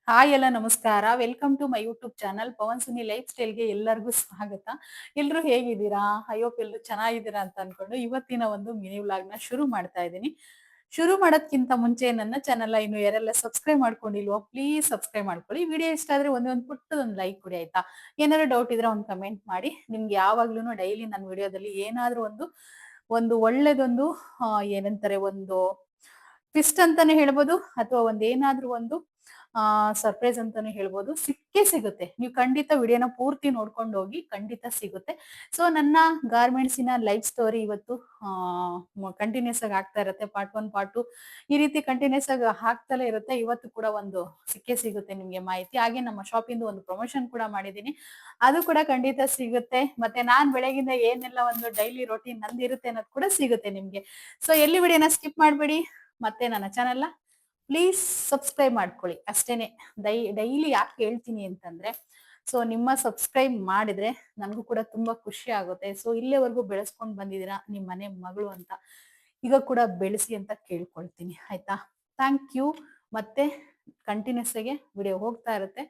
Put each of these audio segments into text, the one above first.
Hi ಎಲ್ಲ ನಮಸ್ಕಾರ. Welcome to my YouTube channel Pavan Suni life ಸ್ಟೈಲ್‌ಗೆ ಎಲ್ಲರಿಗೂ ಸ್ವಾಗತ. ಎಲ್ರೂ ಹೇಗಿದ್ದೀರಾ? ಐ ಹೋಪ್ ಎಲ್ರೂ ಚೆನ್ನಾಗಿದ್ದೀರಾ ಅಂತ ಅನ್ಕೊಂಡು ಇವತ್ತಿನ ಒಂದು ಮಿನಿ ವ್ಲಾಗ್‌ನ ಶುರು ಮಾಡ್ತಾ ಇದ್ದೀನಿ. ಶುರು ಮಾಡೋದ್ಕಿಂತ ಮುಂಚೆ ನನ್ನ ಚಾನಲ್‌ನ ಇನ್ನು ಯಾರೆಲ್ಲ ಸಬ್ಸ್ಕ್ರೈಬ್ ಮಾಡ್ಕೊಂಡಿಲ್ವೋ ಪ್ಲೀಸ್ ಸಬ್ಸ್ಕ್ರೈಬ್ ಮಾಡ್ಕೊಳ್ಳಿ. ವಿಡಿಯೋ ಇಷ್ಟ ಆದ್ರೆ ಒಂದೇ ಒಂದು ಪುಟ್ಟದೊಂದು ಲೈಕ್ ಕೊಡಿ ಆಯ್ತಾ? ಏನಾದ್ರು ಡೌಟ್ ಇದ್ರೆ ಒಂದು ಕಮೆಂಟ್ ಮಾಡಿ. ನಿಮ್ಗೆ ಯಾವಾಗ್ಲೂನು ಡೈಲಿ ನನ್ನ ವಿಡಿಯೋದಲ್ಲಿ ಏನಾದ್ರೂ ಒಂದು ಒಂದು ಒಳ್ಳೇದೊಂದು ಏನಂತಾರೆ ಒಂದು ಟ್ವಿಸ್ಟ್ ಅಂತಾನೆ ಹೇಳ್ಬೋದು ಅಥವಾ ಒಂದೇನಾದ್ರೂ ಒಂದು ಸರ್ಪ್ರೈಸ್ ಅಂತಾನೆ ಹೇಳ್ಬೋದು. ಸಿಕ್ಕೇ ಸಿಗುತ್ತೆ. ನೀವು ಖಂಡಿತ ವಿಡಿಯೋನ ಪೂರ್ತಿ ನೋಡ್ಕೊಂಡು ಹೋಗಿ ಖಂಡಿತ ಸಿಗುತ್ತೆ. ಸೊ ನನ್ನ ಗಾರ್ಮೆಂಟ್ಸಿನ ಲೈಫ್ ಸ್ಟೋರಿ ಇವತ್ತು ಕಂಟಿನ್ಯೂಸ್ ಆಗಿ ಆಗ್ತಾ ಇರುತ್ತೆ. ಪಾರ್ಟ್ 1, ಪಾರ್ಟ್ 2 ಈ ರೀತಿ ಕಂಟಿನ್ಯೂಸ್ ಆಗಿ ಆಗ್ತಲೇ ಇರುತ್ತೆ. ಇವತ್ತು ಕೂಡ ಒಂದು ಸಿಕ್ಕೇ ಸಿಗುತ್ತೆ ನಿಮ್ಗೆ ಮಾಹಿತಿ. ಹಾಗೆ ನಮ್ಮ ಶಾಪಿಂದು ಒಂದು ಪ್ರಮೋಷನ್ ಕೂಡ ಮಾಡಿದ್ದೀನಿ. ಅದು ಕೂಡ ಖಂಡಿತ ಸಿಗುತ್ತೆ. ಮತ್ತೆ ನಾನ್ ಬೆಳಗಿಂದ ಏನೆಲ್ಲ ಒಂದು ಡೈಲಿ ರೊಟೀನ್ ನಂದಿರುತ್ತೆ ಅನ್ನೋದು ಕೂಡ ಸಿಗುತ್ತೆ ನಿಮ್ಗೆ. ಸೊ ಎಲ್ಲಿ ವಿಡಿಯೋನ ಸ್ಕಿಪ್ ಮಾಡ್ಬೇಡಿ. ಮತ್ತೆ ನನ್ನ ಚಾನೆಲ್‌ನ ಪ್ಲೀಸ್ ಸಬ್ಸ್ಕ್ರೈಬ್ ಮಾಡ್ಕೊಳ್ಳಿ ಅಷ್ಟೇನೆ. ಡೈಲಿ ಯಾಕೆ ಹೇಳ್ತೀನಿ ಅಂತಂದ್ರೆ, ಸೊ ನಿಮ್ಮ ಸಬ್ಸ್ಕ್ರೈಬ್ ಮಾಡಿದ್ರೆ ನನಗೂ ಕೂಡ ತುಂಬಾ ಖುಷಿ ಆಗುತ್ತೆ. ಸೊ ಇಲ್ಲಿವರೆಗೂ ಬೆಳೆಸ್ಕೊಂಡು ಬಂದಿದ್ದೀರಾ ನಿಮ್ ಮನೆ ಮಗಳು ಅಂತ. ಈಗ ಕೂಡ ಬೆಳೆಸಿ ಅಂತ ಕೇಳ್ಕೊಳ್ತೀನಿ ಆಯ್ತಾ. Thank you. ಮತ್ತೆ ಕಂಟಿನ್ಯೂಸ್ ಆಗಿ ವಿಡಿಯೋ ಹೋಗ್ತಾ ಇರುತ್ತೆ.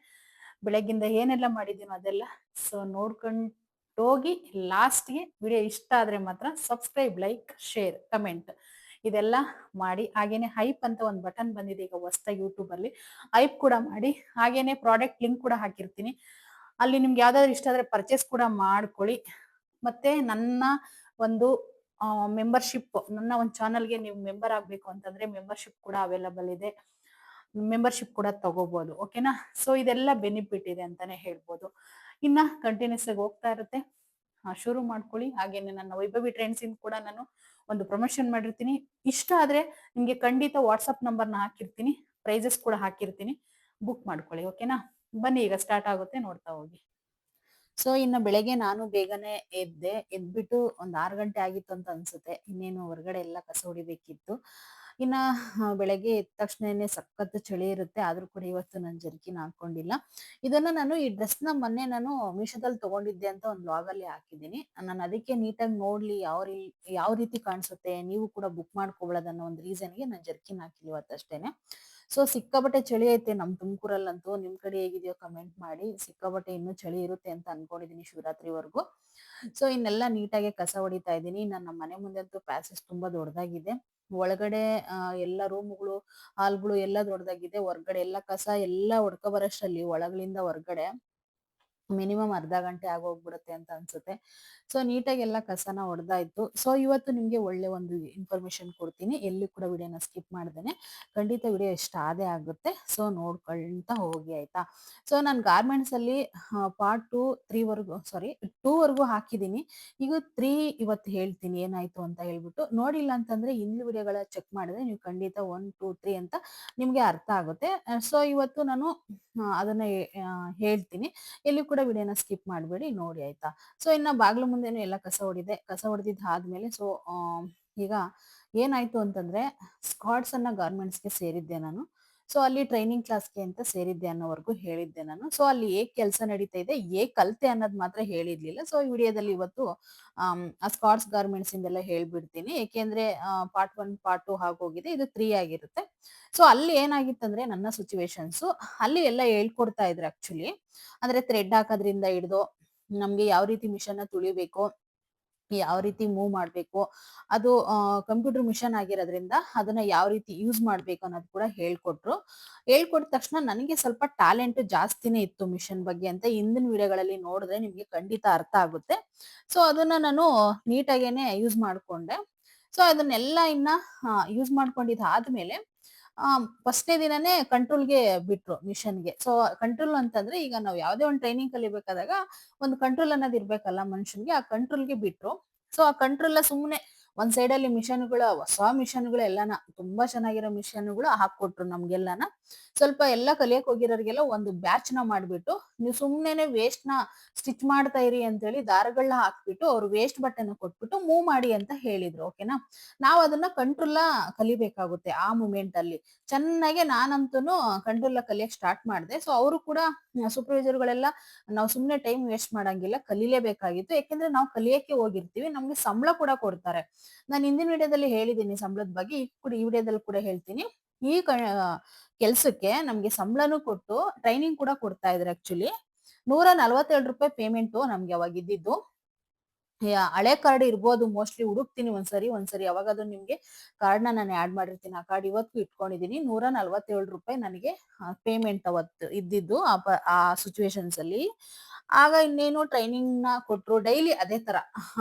ಬೆಳಗ್ಗಿಂದ ಏನೆಲ್ಲ ಮಾಡಿದ್ದೀನೋ ಅದೆಲ್ಲ ಸೊ ನೋಡ್ಕೊಂಡು ಹೋಗಿ ಲಾಸ್ಟ್‌ಗೆ ವಿಡಿಯೋ ಇಷ್ಟ ಆದ್ರೆ ಮಾತ್ರ ಸಬ್ಸ್ಕ್ರೈಬ್, ಲೈಕ್, ಶೇರ್, ಕಮೆಂಟ್ ಇದೆಲ್ಲ ಮಾಡಿ. ಹಾಗೇನೆ ಹೈಪ್ ಅಂತ ಒಂದು ಬಟನ್ ಬಂದಿದೆ ಈಗ ಹೊಸದಾಗಿ ಯೂಟ್ಯೂಬ್ ಅಲ್ಲಿ. ಹೈಪ್ ಕೂಡ ಮಾಡಿ. ಹಾಗೇನೆ ಪ್ರಾಡಕ್ಟ್ ಲಿಂಕ್ ಕೂಡ ಹಾಕಿರ್ತೀನಿ. ಅಲ್ಲಿ ನಿಮ್ಗೆ ಯಾವ್ದಾದ್ರು ಇಷ್ಟ ಆದ್ರೆ ಪರ್ಚೇಸ್ ಕೂಡ ಮಾಡ್ಕೊಳ್ಳಿ. ಮತ್ತೆ ನನ್ನ ಒಂದು ಮೆಂಬರ್‌ಶಿಪ್ ನನ್ನ ಒಂದು ಚಾನಲ್‌ಗೆ ನೀವು ಮೆಂಬರ್ ಆಗ್ಬೇಕು ಅಂತಂದ್ರೆ ಮೆಂಬರ್‌ಶಿಪ್ ಕೂಡ ಅವೈಲಬಲ್ ಇದೆ. ಮೆಂಬರ್‌ಶಿಪ್ ಕೂಡ ತಗೋಬಹುದು. ಓಕೆನಾ? ಸೊ ಇದೆಲ್ಲ ಬೆನಿಫಿಟ್ ಇದೆ ಅಂತಾನೆ ಹೇಳ್ಬೋದು. ಇನ್ನ ಕಂಟಿನ್ಯೂಸ್ ಆಗಿ ಹೋಗ್ತಾ ಇರುತ್ತೆ. ಶುರು ಮಾಡ್ಕೊಳ್ಳಿ. ಹಾಗೇನೆ ನನ್ನ ವೈಭವಿ ಟ್ರೆಂಡ್ಸ್ ಇಂದ ಕೂಡ ನಾನು ಒಂದು ಪ್ರಮೋಷನ್ ಮಾಡಿರ್ತೀನಿ. ಇಷ್ಟ ಆದ್ರೆ ನಿಮ್ಗೆ ಖಂಡಿತ ವಾಟ್ಸಪ್ ನಂಬರ್‌ನ ಹಾಕಿರ್ತೀನಿ. ಪ್ರೈಸಸ್ ಕೂಡ ಹಾಕಿರ್ತೀನಿ. ಬುಕ್ ಮಾಡ್ಕೊಳ್ಳಿ. ಓಕೆನಾ? ಬನ್ನಿ ಈಗ ಸ್ಟಾರ್ಟ್ ಆಗುತ್ತೆ ನೋಡ್ತಾ ಹೋಗಿ. ಸೊ ಇನ್ನ ಬೆಳಗ್ಗೆ ನಾನು ಬೇಗನೆ ಎದ್ದೆ. ಎದ್ಬಿಟ್ಟು ಒಂದ್ 6 ಗಂಟೆ ಆಗಿತ್ತು ಅಂತ ಅನ್ಸುತ್ತೆ. ಇನ್ನೇನು ಹೊರಗಡೆ ಎಲ್ಲ ಕಸ ಹೊಡಿಬೇಕಿತ್ತು. ಇನ್ನ ಬೆಳಗ್ಗೆ ಎದ್ದ ತಕ್ಷಣನೇ ಸಖತ್ ಚಳಿ ಇರುತ್ತೆ. ಆದ್ರೂ ಕೂಡ ಇವತ್ತು ನಾನು ಜರ್ಕಿನ್ ಹಾಕೊಂಡಿಲ್ಲ. ಇದನ್ನ ನಾನು ಈ ಡ್ರೆಸ್‌ನ ಮೊನ್ನೆ ನಾನು ಮೀಶೋದಲ್ಲಿ ತಗೊಂಡಿದ್ದೆ ಅಂತ ಒಂದು ವ್ಲಾಗಲ್ಲಿ ಹಾಕಿದ್ದೀನಿ. ನಾನು ಅದಕ್ಕೆ ನೀಟಾಗಿ ನೋಡ್ಲಿ ಯಾವ ರೀತಿ ಕಾಣಿಸುತ್ತೆ, ನೀವು ಕೂಡ ಬುಕ್ ಮಾಡ್ಕೊಬೋದು ಅನ್ನೋ ಒಂದು ರೀಸನ್‌ಗೆ ನಾನು ಜರ್ಕಿನ್ ಹಾಕಿಲ್ಲ ಇವತ್ತಷ್ಟೇನೆ. ಸೊ ಸಿಕ್ಕಾಪಟ್ಟೆ ಚಳಿ ಐತೆ ನಮ್ ತುಮಕೂರಲ್ಲಂತೂ. ನಿಮ್ ಕಡೆ ಹೇಗಿದೆಯೋ ಕಮೆಂಟ್ ಮಾಡಿ. ಸಿಕ್ಕಾಪಟ್ಟೆ ಇನ್ನೂ ಚಳಿ ಇರುತ್ತೆ ಅಂತ ಅನ್ಕೊಂಡಿದೀನಿ ಶಿವರಾತ್ರಿವರೆಗೂ. ಸೊ ಇನ್ನೆಲ್ಲ ನೀಟಾಗಿ ಕಸ ಹೊಡಿತಾ ಇದ್ದೀನಿ. ನನ್ನ ಮನೆ ಮುಂದೆ ಅಂತೂ ಪ್ಯಾಸೇಜ್ ತುಂಬಾ ದೊಡ್ಡದಾಗಿದೆ. ಒಳಗಡೆ ಎಲ್ಲ ರೂಮ್‌ಗಳು, ಹಾಲ್‌ಗಳು ಎಲ್ಲ ದೊಡ್ಡದಾಗಿದೆ. ಹೊರಗಡೆ ಎಲ್ಲ ಕಸ ಎಲ್ಲ ಹೊಡ್ಕೊ ಬರೋಷ್ಟರಲ್ಲಿ ಒಳಗಳಿಂದ ಹೊರಗಡೆ ಮಿನಿಮಮ್ ಅರ್ಧ ಗಂಟೆ ಆಗೋಗ್ಬಿಡುತ್ತೆ ಅಂತ ಅನ್ಸುತ್ತೆ. ಸೊ ನೀಟಾಗಿ ಎಲ್ಲ ಕಸನ ಹೊಡೆದಾಯ್ತು. ಸೊ ಇವತ್ತು ನಿಮ್ಗೆ ಒಳ್ಳೆ ಒಂದು ಇನ್ಫಾರ್ಮೇಶನ್ ಕೊಡ್ತೀನಿ. ಎಲ್ಲಿ ಕೂಡ ವಿಡಿಯೋನ ಸ್ಕಿಪ್ ಮಾಡ್ದೇನೆ. ಖಂಡಿತ ವಿಡಿಯೋ ಇಷ್ಟ ಆದೇ ಆಗುತ್ತೆ. ಸೊ ನೋಡ್ಕೊಳ್ತಾ ಹೋಗಿ ಆಯ್ತಾ. ಸೊ ನಾನು ಗಾರ್ಮೆಂಟ್ಸ್ ಅಲ್ಲಿ ಪಾರ್ಟ್ 2, 3 ವರೆಗೂ ಸಾರಿ 2 ವರೆಗೂ ಹಾಕಿದ್ದೀನಿ. ಈಗ 3 ಇವತ್ತು ಹೇಳ್ತೀನಿ ಏನಾಯ್ತು ಅಂತ ಹೇಳ್ಬಿಟ್ಟು. ನೋಡಿಲ್ಲ ಅಂತಂದ್ರೆ ಹಿಂದಿನ ವಿಡಿಯೋಗಳ ಚೆಕ್ ಮಾಡಿದ್ರೆ ನೀವು ಖಂಡಿತ 1, 2, 3 ಅಂತ ನಿಮ್ಗೆ ಅರ್ಥ ಆಗುತ್ತೆ. ಸೊ ಇವತ್ತು ನಾನು ಅದನ್ನ ಹೇಳ್ತೀನಿ. ಎಲ್ಲಿ ಕೂಡ ವಿಡಿಯೋನ ಸ್ಕಿಪ್ ಮಾಡಬೇಡಿ ನೋಡಿ ಆಯ್ತಾ. ಸೊ ಇನ್ನ ಬಾಗ್ಲು ಮುಂದೆನು ಎಲ್ಲ ಕಸ ಹೊಡಿದೆ. ಕಸ ಹೊಡೆದಿದ್ದು ಆದ್ಮೇಲೆ ಸೊ ಈಗ ಏನಾಯ್ತು ಅಂತಂದ್ರೆ ಸ್ಕಾಟ್ಸ್ ಅನ್ನ ಗಾರ್ಮೆಂಟ್ಸ್‌ಗೆ ಸೇರಿದ್ದೆ ನಾನು. ಸೊ ಅಲ್ಲಿ ಟ್ರೈನಿಂಗ್ ಕ್ಲಾಸ್‌ಗೆ ಅಂತ ಸೇರಿದ್ದೆ ಅನ್ನೋವರೆಗೂ ಹೇಳಿದ್ದೆ ನಾನು. ಸೊ ಅಲ್ಲಿ ಹೇಗ್ ಕೆಲಸ ನಡೀತಾ ಇದೆ, ಹೇಗ್ ಕಲ್ತೆ ಅನ್ನೋದು ಮಾತ್ರ ಹೇಳಿರ್ಲಿಲ್ಲ. ಸೊ ಈ ವಿಡಿಯೋದಲ್ಲಿ ಇವತ್ತು ಆ ಸ್ಕಾಟ್ಸ್ ಗಾರ್ಮೆಂಟ್ಸ್ ಇಂದೆಲ್ಲ ಹೇಳ್ಬಿಡ್ತೀನಿ. ಏಕೆಂದ್ರೆ ಪಾರ್ಟ್ 1, ಪಾರ್ಟ್ 2 ಆಗೋಗಿದೆ. ಇದು 3 ಆಗಿರುತ್ತೆ. ಸೊ ಅಲ್ಲಿ ಏನಾಗಿತ್ತಂದ್ರೆ ನನ್ನ ಸಿಚುವೇಶನ್ಸು ಅಲ್ಲಿ ಎಲ್ಲ ಹೇಳ್ಕೊಡ್ತಾ ಇದ್ರು ಆಕ್ಚುಲಿ. ಅಂದ್ರೆ ಥ್ರೆಡ್ ಹಾಕೋದ್ರಿಂದ ಹಿಡ್ದು ನಮ್ಗೆ ಯಾವ ರೀತಿ ಮಿಷನ್‌ನ ತುಳಿಬೇಕು, ಯಾವ ರೀತಿ ಮೂವ್ ಮಾಡ್ಬೇಕು, ಅದು ಕಂಪ್ಯೂಟರ್ ಮಿಷನ್ ಆಗಿರೋದ್ರಿಂದ ಅದನ್ನ ಯಾವ ರೀತಿ ಯೂಸ್ ಮಾಡ್ಬೇಕು ಅನ್ನೋದು ಕೂಡ ಹೇಳ್ಕೊಟ್ರು. ಹೇಳ್ಕೊಟ್ಟ ತಕ್ಷಣ ನನಗೆ ಸ್ವಲ್ಪ ಟ್ಯಾಲೆಂಟ್ ಜಾಸ್ತಿನೇ ಇತ್ತು ಮಿಷನ್ ಬಗ್ಗೆ ಅಂತ ಹಿಂದಿನ ವಿಡಿಯೋಗಳಲ್ಲಿ ನೋಡಿದ್ರೆ ನಿಮ್ಗೆ ಖಂಡಿತ ಅರ್ಥ ಆಗುತ್ತೆ. ಸೊ ಅದನ್ನ ನಾನು ನೀಟಾಗೇನೆ ಯೂಸ್ ಮಾಡ್ಕೊಂಡೆ. ಸೊ ಅದನ್ನೆಲ್ಲ ಇನ್ನ ಯೂಸ್ ಮಾಡ್ಕೊಂಡಿದ್ದಾದ್ಮೇಲೆ ಫಸ್ಟ್‌ನೇ ದಿನನೇ ಕಂಟ್ರೋಲ್‌ಗೆ ಬಿಟ್ರು ಮಿಷನ್‌ಗೆ. ಸೊ ಕಂಟ್ರೋಲ್ ಅಂತಂದ್ರೆ ಈಗ ನಾವು ಯಾವುದೇ ಒಂದು ಟ್ರೈನಿಂಗ್ ಕಲಿಬೇಕಾದಾಗ ಒಂದು ಕಂಟ್ರೋಲ್ ಅನ್ನೋದು ಇರ್ಬೇಕಲ್ಲ ಮನುಷ್ಯನ್ಗೆ. ಆ ಕಂಟ್ರೋಲ್‌ಗೆ ಬಿಟ್ರು. ಸೊ ಆ ಕಂಟ್ರೋಲ್‌ನ ಸುಮ್ನೆ ಒಂದ್ ಸೈಡಲ್ಲಿ ಮಿಷನ್‌ಗಳು ಹೊಸ ಮಿಷನ್‌ಗಳು ಎಲ್ಲಾನ ತುಂಬಾ ಚೆನ್ನಾಗಿರೋ ಮಿಷನ್‌ಗಳು ಹಾಕ್ಕೊಟ್ರು ನಮ್ಗೆಲ್ಲಾನ. ಸ್ವಲ್ಪ ಎಲ್ಲ ಕಲಿಯಕ್ ಹೋಗಿರೋರ್ಗೆಲ್ಲ ಒಂದು ಬ್ಯಾಚ್‌ನ ಮಾಡ್ಬಿಟ್ಟು ನೀವು ಸುಮ್ನೆನೆ ವೇಸ್ಟ್‌ನ ಸ್ಟಿಚ್ ಮಾಡ್ತಾ ಇರಿ ಅಂತೇಳಿ ದಾರಗಳನ್ನ ಹಾಕ್ಬಿಟ್ಟು ಅವ್ರು ವೇಸ್ಟ್ ಬಟ್ಟೆನ ಕೊಟ್ಬಿಟ್ಟು ಮೂವ್ ಮಾಡಿ ಅಂತ ಹೇಳಿದ್ರು. ಓಕೆನಾ? ನಾವ್ ಅದನ್ನ ಕಂಟ್ರೋಲ್‌ನ ಕಲಿಬೇಕಾಗುತ್ತೆ ಆ ಮೂಮೆಂಟ್ ಅಲ್ಲಿ. ಚೆನ್ನಾಗಿ ನಾನಂತೂನು ಕಂಟ್ರೋಲ್‌ನ ಕಲಿಯಕ್ ಸ್ಟಾರ್ಟ್ ಮಾಡ್ದೆ. ಸೊ ಅವರು ಕೂಡ ಸೂಪರ್ವೈಸರ್‌ಗಳೆಲ್ಲ ನಾವು ಸುಮ್ನೆ ಟೈಮ್ ವೇಸ್ಟ್ ಮಾಡಂಗಿಲ್ಲ, ಕಲೀಲೇಬೇಕಾಗಿತ್ತು. ಯಾಕೆಂದ್ರೆ ನಾವು ಕಲಿಯಕ್ಕೆ ಹೋಗಿರ್ತೀವಿ. ನಮ್ಗೆ ಸಂಬಳ ಕೂಡ ಕೊಡ್ತಾರೆ. ನಾನು ಹಿಂದಿನ ವಿಡಿಯೋದಲ್ಲಿ ಹೇಳಿದ್ದೀನಿ ಸಂಬಳದ ಬಗ್ಗೆ. ಈಗ ಕೂಡ ಈ ವಿಡಿಯೋದಲ್ಲಿ ಕೂಡ ಹೇಳ್ತೀನಿ. ಈ ಕೆಲ್ಸಕ್ಕೆ ನಮ್ಗೆ ಸಂಬಳನೂ ಕೊಟ್ಟು ಟ್ರೈನಿಂಗ್ ಕೂಡ ಕೊಡ್ತಾ ಇದಾರೆ ಆಕ್ಚುಲಿ. ₹147 ಪೇಮೆಂಟು ನಮ್ಗೆ ಅವಾಗ ಇದ್ದಿದ್ದು. ಹಳೆ ಕಾರ್ಡ್ ಇರ್ಬೋದು ಮೋಸ್ಟ್‌ಲಿ ಹುಡುಕ್ತೀನಿ ಒಂದ್ಸರಿ ಯಾವಾಗಾದ್ರೂ ನಿಮ್ಗೆ ಕಾರ್ಡ್‌ನ ನಾನು ಆಡ್ ಮಾಡಿರ್ತೀನಿ. ಆ ಕಾರ್ಡ್ ಇವತ್ತಿಗೂ ಇಟ್ಕೊಂಡಿದೀನಿ. ₹147 ನನಗೆ ಪೇಮೆಂಟ್ ಅವತ್ತು ಇದ್ದಿದ್ದು ಆ ಸಿಚುಯೇಷನ್ಸ್ ಅಲ್ಲಿ. ಆಗ ಇನ್ನೇನು ಟ್ರೈನಿಂಗ್‌ನ ಕೊಟ್ರು. ಡೈಲಿ ಅದೇ ತರ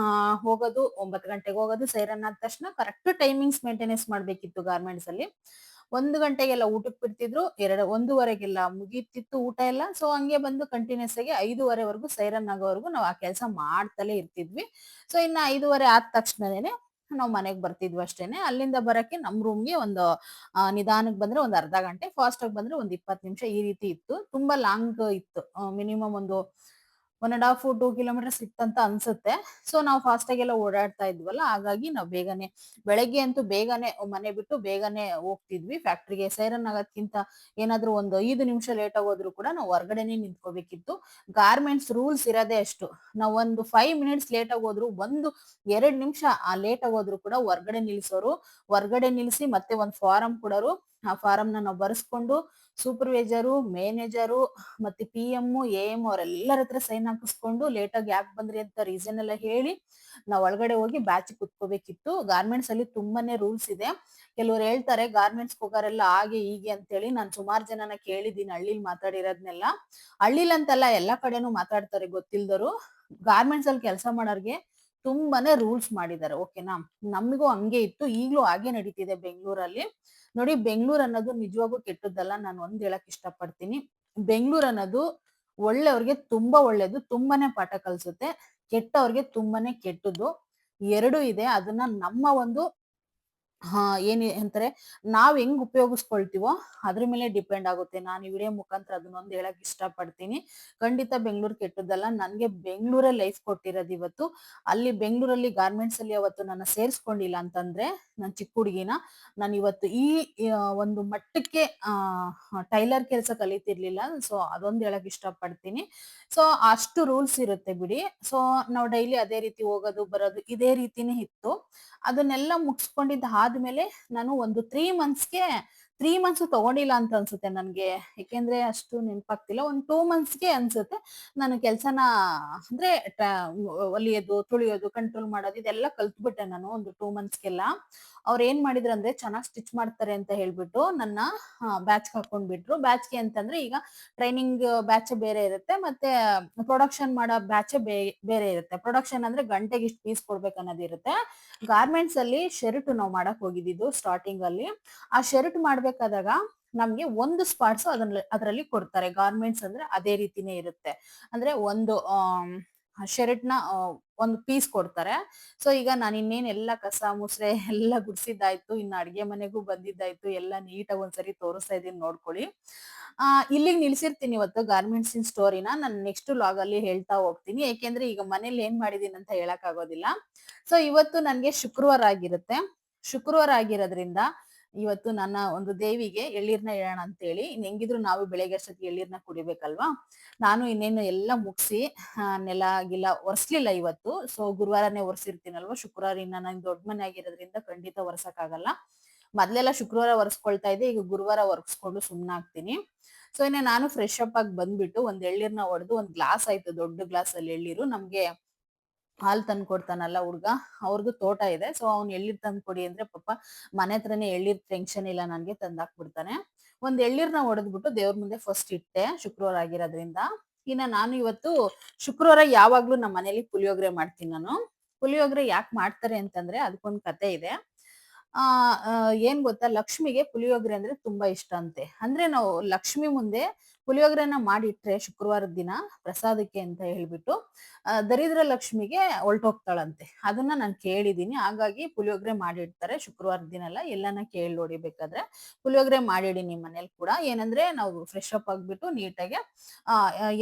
ಹೋಗೋದು 9 ಗಂಟೆಗೆ ಹೋಗೋದು, ಸೈರನ್ ಆದ ತಕ್ಷಣ ಕರೆಕ್ಟ್ ಟೈಮಿಂಗ್ಸ್ ಮೇಂಟೆನೆನ್ಸ್ ಮಾಡ್ಬೇಕಿತ್ತು ಗಾರ್ಮೆಂಟ್ಸ್ ಅಲ್ಲಿ. 1 ಗಂಟೆಗೆಲ್ಲ ಊಟಕ್ಕೆ ಬಿಡ್ತಿದ್ರು. 1:30ಗೆಲ್ಲ ಮುಗೀತಿತ್ತು ಊಟ ಎಲ್ಲ. ಸೊ ಹಂಗೆ ಬಂದು ಕಂಟಿನ್ಯೂಸ್ ಆಗಿ 5:30ವರೆಗೂ ಸೈರನ್ ಆಗೋವರೆಗೂ ನಾವು ಆ ಕೆಲಸ ಮಾಡ್ತಲೇ ಇರ್ತಿದ್ವಿ. ಸೊ ಇನ್ನ 5:30 ಆದ ತಕ್ಷಣನೇ ನಾವು ಮನೆಗೆ ಬರ್ತಿದ್ವಿ ಅಷ್ಟೇನೆ. ಅಲ್ಲಿಂದ ಬರಕ್ಕೆ ನಮ್ ರೂಮ್‌ಗೆ ಒಂದು ನಿಧಾನಕ್ಕೆ ಬಂದ್ರೆ ಒಂದು ಅರ್ಧ ಗಂಟೆ, ಫಾಸ್ಟ್ ಆಗಿ ಬಂದ್ರೆ ಒಂದು 20 ನಿಮಿಷ ಈ ರೀತಿ ಇತ್ತು. ತುಂಬಾ ಲಾಂಗ್ ಇತ್ತು. ಮಿನಿಮಮ್ ಒಂದು 1 1/2 2 ಕಿಲೋಮೀಟರ್ಸ್ ಇತ್ತಂತ ಅನ್ಸುತ್ತೆ. ಸೊ ನಾವು ಫಾಸ್ಟ್ ಆಗೆಲ್ಲ ಓಡಾಡ್ತಾ ಇದ್ವಲ್ಲ, ಹಾಗಾಗಿ ನಾವು ಬೇಗನೆ ಬೆಳಗ್ಗೆ ಅಂತೂ ಬೇಗನೆ ಮನೆ ಬಿಟ್ಟು ಬೇಗನೆ ಹೋಗ್ತಿದ್ವಿ ಫ್ಯಾಕ್ಟ್ರಿಗೆ. ಸೈರನ್ ಆಗೋದ್ಕಿಂತ ಏನಾದ್ರೂ ಒಂದು 5 ನಿಮಿಷ ಲೇಟ್ ಆಗಿ ಹೋದ್ರು ಕೂಡ ನಾವು ಹೊರಗಡೆನೆ ನಿಂತ್ಕೋಬೇಕಿತ್ತು. ಗಾರ್ಮೆಂಟ್ಸ್ ರೂಲ್ಸ್ ಇರೋದೇ ಅಷ್ಟು. ನಾವು ಒಂದು 5 ಮಿನಿಟ್ಸ್ ಲೇಟ್ ಆಗಿ ಹೋದ್ರು, 2 ನಿಮಿಷ ಲೇಟ್ ಆಗಿ ಹೋದ್ರು ಕೂಡ ಹೊರಗಡೆ ನಿಲ್ಸೋರು. ಹೊರಗಡೆ ನಿಲ್ಸಿ ಮತ್ತೆ ಒಂದು ಫಾರಂ ಕೊಡೋರು. ಆ ಫಾರಂನ ನಾವು ಬರ್ಸ್ಕೊಂಡು ಸೂಪರ್ವೈಸರು, ಮ್ಯಾನೇಜರು ಮತ್ತೆ PM, AM ಅವರೆಲ್ಲರ ಹತ್ರ ಸೈನ್ ಹಾಕಿಸ್ಕೊಂಡು ಲೇಟಾಗಿ ಯಾಕೆ ಬಂದ್ರಿ ಅಂತ ರೀಸನ್ ಎಲ್ಲ ಹೇಳಿ ನಾವು ಒಳಗಡೆ ಹೋಗಿ ಬ್ಯಾಚ್ ಕುತ್ಕೋಬೇಕಿತ್ತು. ಗಾರ್ಮೆಂಟ್ಸ್ ಅಲ್ಲಿ ತುಂಬಾನೇ ರೂಲ್ಸ್ ಇದೆ. ಕೆಲವ್ರು ಹೇಳ್ತಾರೆ ಗಾರ್ಮೆಂಟ್ಸ್ ಹೋಗೋರೆಲ್ಲ ಹಾಗೆ ಹೀಗೆ ಅಂತೇಳಿ. ನಾನು ಸುಮಾರು ಜನನ ಕೇಳಿದ್ದೀನಿ ಹಳ್ಳಿಲಿ ಮಾತಾಡಿರೋದ್ನೆಲ್ಲ. ಹಳ್ಳಿಲಂತಲ್ಲ ಎಲ್ಲಾ ಕಡೆನೂ ಮಾತಾಡ್ತಾರೆ ಗೊತ್ತಿಲ್ದರು. ಗಾರ್ಮೆಂಟ್ಸ್ ಅಲ್ಲಿ ಕೆಲಸ ಮಾಡೋರ್ಗೆ ತುಂಬಾನೇ ರೂಲ್ಸ್ ಮಾಡಿದ್ದಾರೆ. ಓಕೆನಾ? ನಮಗೂ ಹಂಗೆ ಇತ್ತು, ಈಗ್ಲೂ ಹಾಗೆ ನಡೀತಿದೆ ಬೆಂಗಳೂರಲ್ಲಿ. ನೋಡಿ, ಬೆಂಗಳೂರು ಅನ್ನೋದು ನಿಜವಾಗೂ ಕೆಟ್ಟದ್ದಲ್ಲ. ನಾನು ಒಂದ್ ಹೇಳಕ್ ಇಷ್ಟಪಡ್ತೀನಿ. ಬೆಂಗಳೂರು ಅನ್ನೋದು ಒಳ್ಳೆಯವ್ರಿಗೆ ತುಂಬಾ ಒಳ್ಳೇದು, ತುಂಬಾನೇ ಪಾಠ ಕಲಿಸುತ್ತೆ. ಕೆಟ್ಟವ್ರಿಗೆ ತುಂಬಾನೇ ಕೆಟ್ಟದ್ದು. ಎರಡೂ ಇದೆ. ಅದನ್ನ ನಮ್ಮ ಒಂದು ಏನ್ ಅಂತಾರೆ, ನಾವ್ ಹೆಂಗ್ ಉಪಯೋಗಿಸ್ಕೊಳ್ತೀವೋ ಅದ್ರ ಮೇಲೆ ಡಿಪೆಂಡ್ ಆಗುತ್ತೆ. ನಾನು ಈ ವಿಡಿಯೋ ಮುಖಾಂತರ ಅದನ್ನೊಂದು ಹೇಳಕ್ ಇಷ್ಟಪಡ್ತೀನಿ. ಖಂಡಿತ ಬೆಂಗಳೂರು ಕೆಟ್ಟದ್ದಲ್ಲ. ನನ್ಗೆ ಬೆಂಗಳೂರೇ ಲೈಫ್ ಕೊಟ್ಟಿರೋದು ಇವತ್ತು. ಅಲ್ಲಿ ಬೆಂಗಳೂರಲ್ಲಿ ಗಾರ್ಮೆಂಟ್ಸ್ ಅಲ್ಲಿ ಅವತ್ತು ನನ್ನ ಸೇರ್ಸ್ಕೊಂಡಿಲ್ಲ ಅಂತಂದ್ರೆ, ನಾನ್ ಚಿಕ್ಕ ಹುಡುಗಿನ, ನಾನು ಇವತ್ತು ಈ ಒಂದು ಮಟ್ಟಕ್ಕೆ ಟೈಲರ್ ಕೆಲಸ ಕಲಿತಿರ್ಲಿಲ್ಲ. ಸೊ ಅದೊಂದು ಹೇಳಕ್ ಇಷ್ಟಪಡ್ತೀನಿ. ಸೊ ಅಷ್ಟು ರೂಲ್ಸ್ ಇರುತ್ತೆ ಬಿಡಿ. ಸೊ ನಾವು ಡೈಲಿ ಅದೇ ರೀತಿ ಹೋಗೋದು ಬರೋದು ಇದೇ ರೀತಿನೇ ಇತ್ತು. ಅದನ್ನೆಲ್ಲ ಮುಗಿಸ್ಕೊಂಡಿದ್ದ ಆದ್ಮೇಲೆ ನಾನು ಒಂದು 3 ಮಂತ್ಸ್‌ಗೆ 3 ಮಂತ್ಸ್ ತಗೊಂಡಿಲ್ಲ ಅಂತ ಅನ್ಸುತ್ತೆ ನನ್ಗೆ. ಯಾಕೆಂದ್ರೆ ಅಷ್ಟು ನೆನಪಾಗ್ತಿಲ್ಲ. ಒಂದು 2 ಮಂತ್ಸ್‌ಗೆ ಅನ್ಸುತ್ತೆ ನಾನು ಕೆಲ್ಸನ ಅಂದ್ರೆ ಹೊಲಿಯೋದು, ತುಳಿಯೋದು, ಕಂಟ್ರೋಲ್ ಮಾಡೋದು ಇದೆಲ್ಲ ಕಲ್ತ್ಬಿಟ್ಟೆ ನಾನು ಒಂದು 2 ಮಂತ್ಸ್‌ಗೆಲ್ಲ. ಅವ್ರು ಏನ್ ಮಾಡಿದ್ರಂದ್ರೆ ಚೆನ್ನಾಗಿ ಸ್ಟಿಚ್ ಮಾಡ್ತಾರೆ ಅಂತ ಹೇಳ್ಬಿಟ್ಟು ನನ್ನ ಬ್ಯಾಚ್‌ಗೆ ಹಾಕೊಂಡ್ಬಿಟ್ರು. ಬ್ಯಾಚ್‌ಗೆ ಅಂತಂದ್ರೆ ಈಗ ಟ್ರೈನಿಂಗ್ ಬ್ಯಾಚ್ ಬೇರೆ ಇರುತ್ತೆ. ಮತ್ತೆ ಪ್ರೊಡಕ್ಷನ್ ಮಾಡೋ ಬ್ಯಾಚ್ ಬೇರೆ ಇರುತ್ತೆ. ಪ್ರೊಡಕ್ಷನ್ ಅಂದ್ರೆ ಗಂಟೆಗೆ ಇಷ್ಟು ಪೀಸ್ ಕೊಡ್ಬೇಕು ಅನ್ನೋದಿರುತ್ತೆ. ಗಾರ್ಮೆಂಟ್ಸ್ ಅಲ್ಲಿ ಶರ್ಟ್ ನಾವು ಮಾಡಕ್ ಹೋಗಿದ್ದಿದ್ದು ಸ್ಟಾರ್ಟಿಂಗ್ ಅಲ್ಲಿ. ಆ ಶರ್ಟ್ ಮಾಡ್ಬೇಕಾದಾಗ ನಮ್ಗೆ ಒಂದು ಸ್ಪಾಟ್ಸ್ ಅದರಲ್ಲಿ ಕೊಡ್ತಾರೆ. ಗಾರ್ಮೆಂಟ್ಸ್ ಅಂದ್ರೆ ಅದೇ ರೀತಿನೇ ಇರುತ್ತೆ. ಅಂದ್ರೆ ಒಂದು ಶರ್ಟ್ ನ ಒಂದು ಪೀಸ್ ಕೊಡ್ತಾರೆ. ಸೊ ಈಗ ನಾನು ಇನ್ನೇನ್ ಎಲ್ಲ ಕಸ ಮುಸ್ರೆ ಎಲ್ಲ ಗುಡ್ಸಿದ್ದಾಯ್ತು. ಇನ್ನು ಅಡ್ಗೆ ಮನೆಗೂ ಬಂದಿದ್ದಾಯ್ತು. ಎಲ್ಲ ನೀಟಾಗಿ ಒಂದ್ಸರಿ ತೋರಿಸ್ತಾ ಇದೀನಿ ನೋಡ್ಕೊಳ್ಳಿ. ಇಲ್ಲಿಗೆ ನಿಲ್ಸಿರ್ತೀನಿ ಇವತ್ತು ಗಾರ್ಮೆಂಟ್ಸ್ ಸ್ಟೋರಿನ. ನಾನು ನೆಕ್ಸ್ಟ್ ವ್ಲಾಗ್ ಅಲ್ಲಿ ಹೇಳ್ತಾ ಹೋಗ್ತೀನಿ. ಯಾಕೆಂದ್ರೆ ಈಗ ಮನೇಲಿ ಏನ್ ಮಾಡಿದೀನಿ ಅಂತ ಹೇಳಕ್ ಆಗೋದಿಲ್ಲ. ಸೊ ಇವತ್ತು ನನ್ಗೆ ಶುಕ್ರವಾರ ಆಗಿರುತ್ತೆ. ಶುಕ್ರವಾರ ಆಗಿರೋದ್ರಿಂದ ಇವತ್ತು ನನ್ನ ಒಂದು ದೇವಿಗೆ ಎಳ್ನೀರ್ನ ಇಡೋಣ ಅಂತೇಳಿ. ಹೆಂಗಿದ್ರು ನಾವು ಬೆಳಗ್ಗೆ ಅಷ್ಟೊತ್ತಿಗೆ ಎಳ್ನೀರ್ನ ಕುಡಿಬೇಕಲ್ವಾ. ನಾನು ಇನ್ನೇನು ಎಲ್ಲ ಮುಗಿಸಿ ನೆಲ ಗಿಲ ಒರೆಸ್ಲಿಲ್ಲ ಇವತ್ತು. ಸೊ ಗುರುವಾರನೇ ಒರೆಸಿರ್ತೀನಲ್ವಾ. ಶುಕ್ರವಾರ ಇನ್ನ ನನ್ ದೊಡ್ಡ ಮನೆ ಆಗಿರೋದ್ರಿಂದ ಖಂಡಿತ ಒರೆಸಕ್ ಆಗಲ್ಲ. ಮೊದ್ಲೆಲ್ಲ ಶುಕ್ರವಾರ ಒರೆಸ್ಕೊಳ್ತಾ ಇದ್ದೆ. ಈಗ ಗುರುವಾರ ಒರೆಸ್ಕೊಂಡು ಸುಮ್ನಾಗ್ತೀನಿ. ಸೊ ಇನ್ನ ನಾನು ಫ್ರೆಶ್ ಅಪ್ ಆಗಿ ಬಂದ್ಬಿಟ್ಟು ಒಂದ್ ಎಳ್ನೀರ್ನ ಒಡೆದು ಒಂದ್ ಗ್ಲಾಸ್ ಆಯ್ತು, ದೊಡ್ಡ ಗ್ಲಾಸ್ ಅಲ್ಲಿ ಎಳ್ನೀರು. ನಮ್ಗೆ ಹಾಲ್ ತಂದ್ ಕೊಡ್ತಾನಲ್ಲ ಹುಡ್ಗ, ಅವ್ರದ್ದು ತೋಟ ಇದೆ. ಸೊ ಅವ್ನು ಎಳ್ನೀರ್ ತಂದ್ ಕೊಡಿ ಅಂದ್ರೆ ಪಾಪ ಮನೆ ಹತ್ರನೇ ಎಳ್ನೀರ್ ಟೆನ್ಷನ್ ಇಲ್ಲ ನನ್ಗೆ, ತಂದಾಕ್ಬಿಡ್ತಾನೆ. ಒಂದ್ ಎಳ್ನೀರ್ನ ಒಡೆದ್ಬಿಟ್ಟು ದೇವ್ರ ಮುಂದೆ ಫಸ್ಟ್ ಇಟ್ಟೆ, ಶುಕ್ರವಾರ ಆಗಿರೋದ್ರಿಂದ. ಇನ್ನ ನಾನು ಇವತ್ತು ಶುಕ್ರವಾರ ಯಾವಾಗ್ಲೂ ನಮ್ಮ ಮನೇಲಿ ಪುಳಿಯೋಗರೆ ಮಾಡ್ತೀನಿ ನಾನು. ಪುಳಿಯೋಗರೆ ಯಾಕೆ ಮಾಡ್ತಾರೆ ಅಂತಂದ್ರೆ ಅದಕ್ಕೊಂದ್ ಕತೆ ಇದೆ. ಆ ಏನ್ ಗೊತ್ತಾ, ಲಕ್ಷ್ಮಿಗೆ ಪುಳಿಯೋಗರೆ ಅಂದ್ರೆ ತುಂಬಾ ಇಷ್ಟ ಅಂತೆ. ಅಂದ್ರೆ ನಾವು ಲಕ್ಷ್ಮಿ ಮುಂದೆ ಪುಳಿಯೋಗರೆನ ಮಾಡಿಟ್ರೆ ಶುಕ್ರವಾರದ ದಿನ ಪ್ರಸಾದಕ್ಕೆ ಅಂತ ಹೇಳ್ಬಿಟ್ಟು ದರಿದ್ರ ಲಕ್ಷ್ಮಿಗೆ ಹೊಲ್ಟೋಗ್ತಾಳಂತೆ. ಅದನ್ನ ನಾನು ಕೇಳಿದೀನಿ. ಹಾಗಾಗಿ ಪುಳಿಯೋಗರೆ ಮಾಡಿಡ್ತಾರೆ ಶುಕ್ರವಾರದ ದಿನ ಎಲ್ಲ. ಎಲ್ಲಾನ ಕೇಳಿ ನೋಡಿ ಬೇಕಾದ್ರೆ. ಪುಳಿಯೋಗರೆ ಮಾಡಿಡಿ ನಿಮ್ ಮನೇಲಿ ಕೂಡ. ಏನಂದ್ರೆ ನಾವು ಫ್ರೆಶ್ ಅಪ್ ಆಗ್ಬಿಟ್ಟು ನೀಟಾಗೆ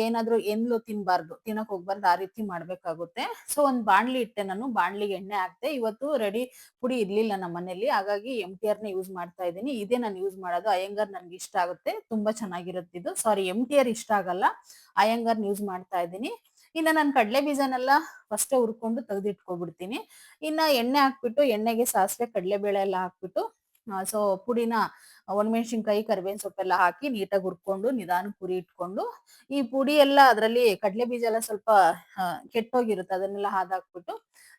ಏನಾದ್ರು ಎಂದ್ಲು ತಿನ್ನಕ್ ಹೋಗ್ಬಾರ್ದು, ಆ ರೀತಿ ಮಾಡ್ಬೇಕಾಗುತ್ತೆ. ಸೊ ಒಂದ್ ಬಾಣ್ಲಿ ಇಟ್ಟೆ ನಾನು. ಬಾಣ್ಲಿಗೆ ಎಣ್ಣೆ ಹಾಕ್ತೆ. ಇವತ್ತು ರೆಡಿ ಪುಡಿ ಇರ್ಲಿಲ್ಲ ನಮ್ಮ ಮನೇಲಿ. ಹಾಗಾಗಿ MTR ನ ಯೂಸ್ ಮಾಡ್ತಾ ಇದ್ದೀನಿ. ಇದೇ ನಾನು ಯೂಸ್ ಮಾಡೋದು. ಅಯ್ಯಂಗಾರ್ ನನ್ಗೆ ಇಷ್ಟ ಆಗುತ್ತೆ, ತುಂಬಾ ಚೆನ್ನಾಗಿರುತ್ತೆ ಇದು. ಸಾರಿ, MTR ಇಷ್ಟ ಆಗಲ್ಲ, ಅಯ್ಯಂಗಾರ್ ಯೂಸ್ ಮಾಡ್ತಾ ಇದ್ದೀನಿ. ಇನ್ನ ನಾನು ಕಡಲೆ ಬೀಜನೆಲ್ಲ ಫಸ್ಟೇ ಹುರ್ಕೊಂಡು ತೆಗೆದಿಟ್ಕೊಬಿಡ್ತೀನಿ. ಇನ್ನ ಎಣ್ಣೆ ಹಾಕ್ಬಿಟ್ಟು ಎಣ್ಣೆಗೆ ಸಾಸಿವೆ ಕಡಲೆಬೇಳೆ ಎಲ್ಲ ಹಾಕ್ಬಿಟ್ಟು ಸೊ ಪುಡಿನ ಒಣಮೆಣಸಿನ್ಕಾಯಿ ಕರಿಬೇವಿನ ಸೊಪ್ಪೆಲ್ಲ ಹಾಕಿ ನೀಟಾಗಿ ಹುರ್ಕೊಂಡು ನಿಧಾನಕ್ಕೆ ಪುರಿ ಇಟ್ಕೊಂಡು ಈ ಪುಡಿ ಎಲ್ಲ ಅದರಲ್ಲಿ ಕಡಲೆ ಬೀಜ ಎಲ್ಲ ಸ್ವಲ್ಪ ಕೆಟ್ಟೋಗಿರುತ್ತೆ ಅದನ್ನೆಲ್ಲ ಹಾದಾಕ್ಬಿಟ್ಟು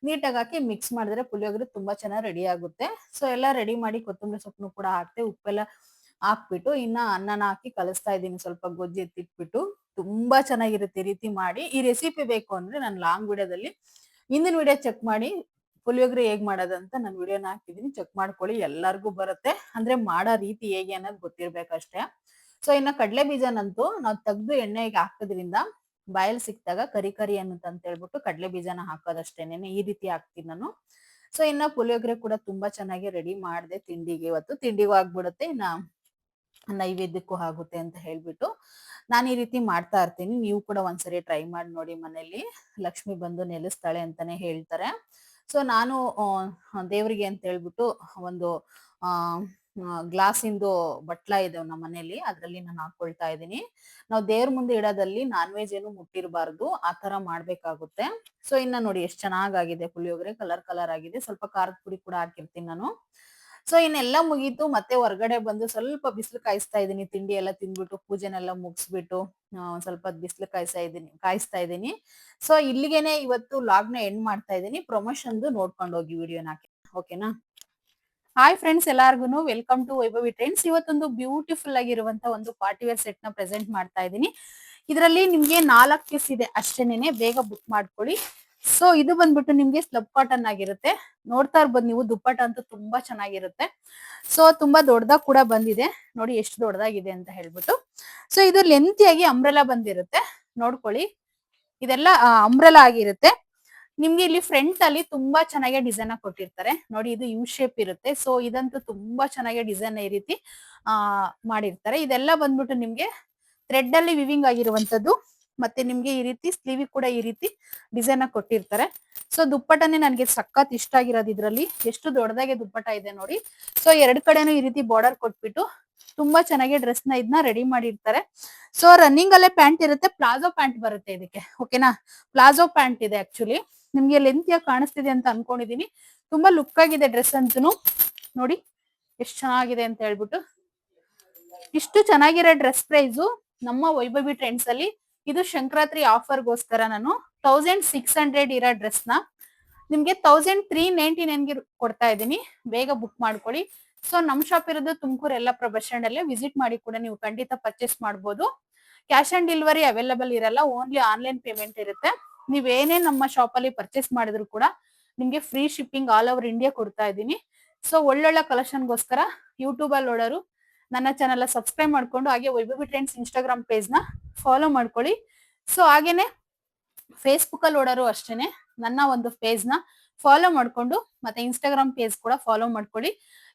ನೀಟಾಗಿ ಹಾಕಿ ಮಿಕ್ಸ್ ಮಾಡಿದ್ರೆ ಪುಳಿಯೋಗರೆ ತುಂಬಾ ಚೆನ್ನಾಗಿ ರೆಡಿ ಆಗುತ್ತೆ. ಸೊ ಎಲ್ಲ ರೆಡಿ ಮಾಡಿ ಕೊತ್ತಂಬರಿ ಸೊಪ್ಪನ್ನು ಕೂಡ ಹಾಕ್ತೆ ಉಪ್ಪೆಲ್ಲ ಹಾಕ್ಬಿಟ್ಟು ಇನ್ನ ಅನ್ನನ ಹಾಕಿ ಕಲಿಸ್ತಾ ಇದ್ದೀನಿ ಸ್ವಲ್ಪ ಗೊಜ್ಜು ಎತ್ತಿಟ್ಬಿಟ್ಟು. ತುಂಬಾ ಚೆನ್ನಾಗಿರುತ್ತೆ ಈ ರೀತಿ ಮಾಡಿ. ಈ ರೆಸಿಪಿ ಬೇಕು ಅಂದ್ರೆ ನಾನು ಲಾಂಗ್ ವಿಡಿಯೋದಲ್ಲಿ ಹಿಂದಿನ ವಿಡಿಯೋ ಚೆಕ್ ಮಾಡಿ ಪುಳಿಯೋಗರೆ ಹೇಗ್ ಮಾಡೋದಂತ ನಾನು ವಿಡಿಯೋನ ಹಾಕಿದೀನಿ, ಚೆಕ್ ಮಾಡ್ಕೊಳ್ಳಿ. ಎಲ್ಲರಿಗೂ ಬರುತ್ತೆ, ಅಂದ್ರೆ ಮಾಡೋ ರೀತಿ ಹೇಗೆ ಅನ್ನೋದು ಗೊತ್ತಿರ್ಬೇಕಷ್ಟೇ. ಸೊ ಇನ್ನ ಕಡಲೆ ಬೀಜನಂತೂ ನಾವು ತೆಗ್ದು ಎಣ್ಣೆಗೆ ಹಾಕೋದ್ರಿಂದ ಬಾಯಲ್ಲಿ ಸಿಕ್ತಾಗ ಕರಿ ಕರಿ ಅನ್ನುತ್ತೆ ಅಂತ ಹೇಳ್ಬಿಟ್ಟು ಕಡಲೆ ಬೀಜನ ಹಾಕೋದಷ್ಟೇನೆ ಈ ರೀತಿ ಹಾಕ್ತೀನಿ ನಾನು. ಸೊ ಇನ್ನ ಪುಳಿಯೋಗರೆ ಕೂಡ ತುಂಬಾ ಚೆನ್ನಾಗಿ ರೆಡಿ ಮಾಡಿದೆ ತಿಂಡಿಗೆ. ಇವತ್ತು ತಿಂಡಿಗೂ ಆಗ್ಬಿಡುತ್ತೆ, ಇನ್ನ ನೈವೇದ್ಯಕ್ಕೂ ಆಗುತ್ತೆ ಅಂತ ಹೇಳ್ಬಿಟ್ಟು ನಾನು ಈ ರೀತಿ ಮಾಡ್ತಾ ಇರ್ತೀನಿ. ನೀವು ಕೂಡ ಒಂದ್ಸರಿ ಟ್ರೈ ಮಾಡಿ ನೋಡಿ ಮನೇಲಿ. ಲಕ್ಷ್ಮಿ ಬಂದು ನೆಲೆಸ್ತಾಳೆ ಅಂತಾನೆ ಹೇಳ್ತಾರೆ. ಸೊ ನಾನು ದೇವರಿಗೆ ಅಂತ ಹೇಳ್ಬಿಟ್ಟು ಒಂದು ಆ ಗ್ಲಾಸಿಂದು ಬಟ್ಲ ಇದೆ ನಮ್ಮ ಮನೇಲಿ, ಅದ್ರಲ್ಲಿ ನಾನು ಹಾಕೊಳ್ತಾ ಇದ್ದೀನಿ. ನಾವು ದೇವ್ರ ಮುಂದೆ ಇಡೋದಲ್ಲಿ ನಾನ್ ವೆಜ್ ಏನು ಮುಟ್ಟಿರಬಾರ್ದು, ಆ ತರ ಮಾಡ್ಬೇಕಾಗುತ್ತೆ. ಸೊ ಇನ್ನ ನೋಡಿ ಎಷ್ಟು ಚೆನ್ನಾಗಾಗಿದೆ ಪುಳಿಯೋಗರೆ, ಕಲರ್ ಕಲರ್ ಆಗಿದೆ. ಸ್ವಲ್ಪ ಖಾರದ ಪುಡಿ ಕೂಡ ಹಾಕಿರ್ತೀನಿ ನಾನು. ಸೊ ಇನ್ನೆಲ್ಲ ಮುಗೀತು, ಮತ್ತೆ ಹೊರಗಡೆ ಬಂದು ಸ್ವಲ್ಪ ಬಿಸಿಲು ಕಾಯಿಸ್ತಾ ಇದ್ದೀನಿ. ತಿಂಡಿ ಎಲ್ಲ ತಿಂದ್ಬಿಟ್ಟು ಪೂಜೆನೆಲ್ಲ ಮುಗಿಸ್ಬಿಟ್ಟು ಸ್ವಲ್ಪ ಬಿಸಿಲು ಕಾಯಿಸ್ತಾ ಇದ್ದೀನಿ. ಸೊ ಇಲ್ಲಿಗೆನೆ ಇವತ್ತು ಲಾಗ್ನ ಎಂಡ್ ಮಾಡ್ತಾ ಇದ್ದೀನಿ. ಪ್ರಮೋಷನ್ದು ನೋಡ್ಕೊಂಡು ಹೋಗಿ ವಿಡಿಯೋನ ಹಾಕಿ, ಓಕೆನಾ? ಹಾಯ್ ಫ್ರೆಂಡ್ಸ್, ಎಲ್ಲಾರ್ಗು ವೆಲ್ಕಮ್ ಟು ವೈಭವಿ ಟ್ರೆಂಡ್ಸ್. ಇವತ್ತೊಂದು ಬ್ಯೂಟಿಫುಲ್ ಆಗಿರುವಂತ ಒಂದು ಪಾರ್ಟಿ ವೇರ್ ಸೆಟ್ ನ ಪ್ರೆಸೆಂಟ್ ಮಾಡ್ತಾ ಇದ್ದೀನಿ. ಇದರಲ್ಲಿ ನಿಮ್ಗೆ 4 ಪೀಸ್ ಇದೆ ಅಷ್ಟೇನೆ, ಬೇಗ ಬುಕ್ ಮಾಡ್ಕೊಳ್ಳಿ. ಸೊ ಇದು ಬಂದ್ಬಿಟ್ಟು ನಿಮ್ಗೆ ಸ್ಲಬ್ ಕಾಟನ್ ಆಗಿರುತ್ತೆ. ನೋಡ್ತಾ ಇರ್ಬೋದು ನೀವು, ದುಪ್ಪಟ್ಟ ಅಂತೂ ತುಂಬಾ ಚೆನ್ನಾಗಿರುತ್ತೆ. ಸೊ ತುಂಬಾ ದೊಡ್ಡದಾಗ ಕೂಡ ಬಂದಿದೆ, ನೋಡಿ ಎಷ್ಟು ದೊಡ್ಡದಾಗಿದೆ ಅಂತ ಹೇಳ್ಬಿಟ್ಟು. ಸೊ ಇದು ಲೆಂತಿಯಾಗಿ ಅಂಬ್ರೆಲಾ ಬಂದಿರುತ್ತೆ, ನೋಡ್ಕೊಳ್ಳಿ. ಇದೆಲ್ಲ ಅಂಬ್ರೆಲಾ ಆಗಿರುತ್ತೆ. ನಿಮ್ಗೆ ಇಲ್ಲಿ ಫ್ರಂಟ್ ಅಲ್ಲಿ ತುಂಬಾ ಚೆನ್ನಾಗಿ ಡಿಸೈನ್ ಕೊಟ್ಟಿರ್ತಾರೆ ನೋಡಿ. ಇದು ಯು ಶೇಪ್ ಇರುತ್ತೆ. ಸೊ ಇದಂತೂ ತುಂಬಾ ಚೆನ್ನಾಗಿ ಡಿಸೈನ್ ಈ ರೀತಿ ಮಾಡಿರ್ತಾರೆ. ಇದೆಲ್ಲ ಬಂದ್ಬಿಟ್ಟು ನಿಮ್ಗೆ ಥ್ರೆಡ್ ಅಲ್ಲಿ ವಿವಿಂಗ್ ಆಗಿರುವಂತದ್ದು. ಮತ್ತೆ ನಿಮ್ಗೆ ಈ ರೀತಿ ಸ್ಲೀವ್ ಕೂಡ ಈ ರೀತಿ ಡಿಸೈನ್ ಕೊಟ್ಟಿರ್ತಾರೆ. ಸೊ ದುಪ್ಪಟ್ಟನೆ ನನ್ಗೆ ಸಖತ್ ಇಷ್ಟ ಆಗಿರೋದು ಇದ್ರಲ್ಲಿ. ಎಷ್ಟು ದೊಡ್ಡದಾಗಿ ದುಪ್ಪಟ್ಟ ಇದೆ ನೋಡಿ. ಸೊ ಎರಡ್ ಕಡೆನೂ ಈ ರೀತಿ ಬಾರ್ಡರ್ ಕೊಟ್ಬಿಟ್ಟು ತುಂಬಾ ಚೆನ್ನಾಗಿ ಡ್ರೆಸ್ ನ ಇದನ್ನ ರೆಡಿ ಮಾಡಿರ್ತಾರೆ. ಸೊ ರನ್ನಿಂಗ್ ಅಲ್ಲೇ ಪ್ಯಾಂಟ್ ಇರುತ್ತೆ, ಪ್ಲಾಜೋ ಪ್ಯಾಂಟ್ ಬರುತ್ತೆ ಇದಕ್ಕೆ, ಓಕೆನಾ? ಪ್ಲಾಜೋ ಪ್ಯಾಂಟ್ ಇದೆ ಆಕ್ಚುಲಿ. ನಿಮ್ಗೆ ಲೆಂತಿಯಾಗಿ ಕಾಣಿಸ್ತಿದೆ ಅಂತ ಅನ್ಕೊಂಡಿದೀನಿ. ತುಂಬಾ ಲುಕ್ ಆಗಿದೆ ಡ್ರೆಸ್ ಅಂತೂ ನೋಡಿ ಎಷ್ಟು ಚೆನ್ನಾಗಿದೆ ಅಂತ ಹೇಳ್ಬಿಟ್ಟು. ಇಷ್ಟು ಚೆನ್ನಾಗಿರೋ ಡ್ರೆಸ್ ಪ್ರೈಸು ನಮ್ಮ ವೈಭವಿ ಟ್ರೆಂಡ್ಸ್ ಅಲ್ಲಿ. ಇದು ಸಂಕ್ರಾಂತಿ ಆಫರ್ಗೋಸ್ಕರ ನಾನು 1600 ಇರೋ ಡ್ರೆಸ್ ನ ನಿಮ್ಗೆ 1399ಗೆ ಕೊಡ್ತಾ ಇದ್ದೀನಿ. ಬೇಗ ಬುಕ್ ಮಾಡ್ಕೊಳ್ಳಿ. ಸೊ ನಮ್ ಶಾಪ್ ಇರೋದು ತುಮಕೂರು ಯಲ್ಲಾಪುರ ಬಸ್ ಸ್ಟ್ಯಾಂಡ್ ಅಲ್ಲೇ. ವಿಸಿಟ್ ಮಾಡಿ ಕೂಡ ನೀವು ಖಂಡಿತ ಪರ್ಚೇಸ್ ಮಾಡ್ಬೋದು. ಕ್ಯಾಶ್ ಆನ್ ಡೆಲಿವರಿ ಅವೈಲಬಲ್ ಇರಲ್ಲ, ಓನ್ಲಿ ಆನ್ಲೈನ್ ಪೇಮೆಂಟ್ ಇರುತ್ತೆ. ನೀವೇನೇ ನಮ್ಮ ಶಾಪ್ ಅಲ್ಲಿ ಪರ್ಚೇಸ್ ಮಾಡಿದ್ರು ಕೂಡ ನಿಮ್ಗೆ free shipping all over India ಕೊಡ್ತಾ ಇದ್ದೀನಿ. ಸೊ ಒಳ್ಳೊಳ್ಳೆ ಕಲೆಕ್ಷನ್ಗೋಸ್ಕರ ಯೂಟ್ಯೂಬ್ ಅಲ್ಲಿ ನೋಡೋರು ನನ್ನ ಚಾನೆಲ್ ಸಬ್ಸ್ಕ್ರೈಬ್ ಮಾಡ್ಕೊಂಡು ಹಾಗೆ ವೈಭವಿ ಟ್ರೆಂಡ್ಸ್ ಇನ್ಸ್ಟಾಗ್ರಾಮ್ ಪೇಜ್ ನ ಫಾಲೋ ಮಾಡ್ಕೊಳ್ಳಿ. ಸೊ ಹಾಗೇನೆ ಫೇಸ್ಬುಕ್ ಅಲ್ಲಿ ನೋಡೋರು ಅಷ್ಟೇನೆ ನನ್ನ ಒಂದು ಪೇಜ್ ನ ಫಾಲೋ ಮಾಡ್ಕೊಂಡು ಮತ್ತೆ ಇನ್ಸ್ಟಾಗ್ರಾಮ್ ಪೇಜ್ ಕೂಡ ಫಾಲೋ ಮಾಡ್ಕೊಳ್ಳಿ.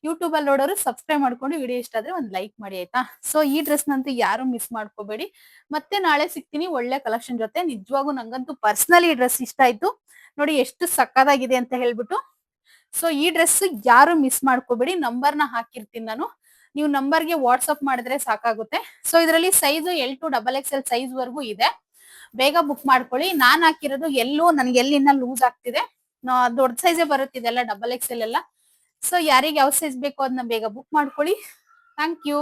ಯೂಟ್ಯೂಬ್ ಅಲ್ಲಿ ನೋಡೋರು ಸಬ್ಸ್ಕ್ರೈಬ್ ಮಾಡ್ಕೊಂಡು ವಿಡಿಯೋ ಇಷ್ಟ ಆದ್ರೆ ಒಂದು ಲೈಕ್ ಮಾಡಿ, ಆಯ್ತಾ? ಸೊ ಈ ಡ್ರೆಸ್ ನಂತೂ ಯಾರು ಮಿಸ್ ಮಾಡ್ಕೋಬೇಡಿ. ಮತ್ತೆ ನಾಳೆ ಸಿಗ್ತೀನಿ ಒಳ್ಳೆ ಕಲೆಕ್ಷನ್ ಜೊತೆ. ನಿಜವಾಗೂ ನಂಗಂತೂ ಪರ್ಸನಲಿ ಈ ಡ್ರೆಸ್ ಇಷ್ಟ ಆಯ್ತು ನೋಡಿ, ಎಷ್ಟು ಸಕ್ಕದಾಗಿದೆ ಅಂತ ಹೇಳ್ಬಿಟ್ಟು. ಸೊ ಈ ಡ್ರೆಸ್ ಯಾರು ಮಿಸ್ ಮಾಡ್ಕೋಬೇಡಿ. ನಂಬರ್ನ ಹಾಕಿರ್ತೀನಿ ನಾನು, ನೀವು ನಂಬರ್ಗೆ ವಾಟ್ಸ್ಆಪ್ ಮಾಡಿದ್ರೆ ಸಾಕಾಗುತ್ತೆ. ಸೊ ಇದರಲ್ಲಿ size L to XXL size ವರ್ಗೂ ಇದೆ. ಬೇಗ ಬುಕ್ ಮಾಡ್ಕೊಳ್ಳಿ. ನಾನ್ ಹಾಕಿರೋದು ಎಲ್ಲೂ ನನ್ಗೆ ಎಲ್ಲಿಂದ ಲೂಸ್ ಆಗ್ತಿದೆ, ದೊಡ್ಡ ಸೈಜೇ ಬರುತ್ತಿದೆಲ್ಲ XXL ಎಲ್ಲ. ಸೊ ಯಾರಿಗೆ ಯಾವ ಸೈಜ್ ಬೇಕೋ ಅದನ್ನ ಬೇಗ ಬುಕ್ ಮಾಡ್ಕೊಳ್ಳಿ. Thank you.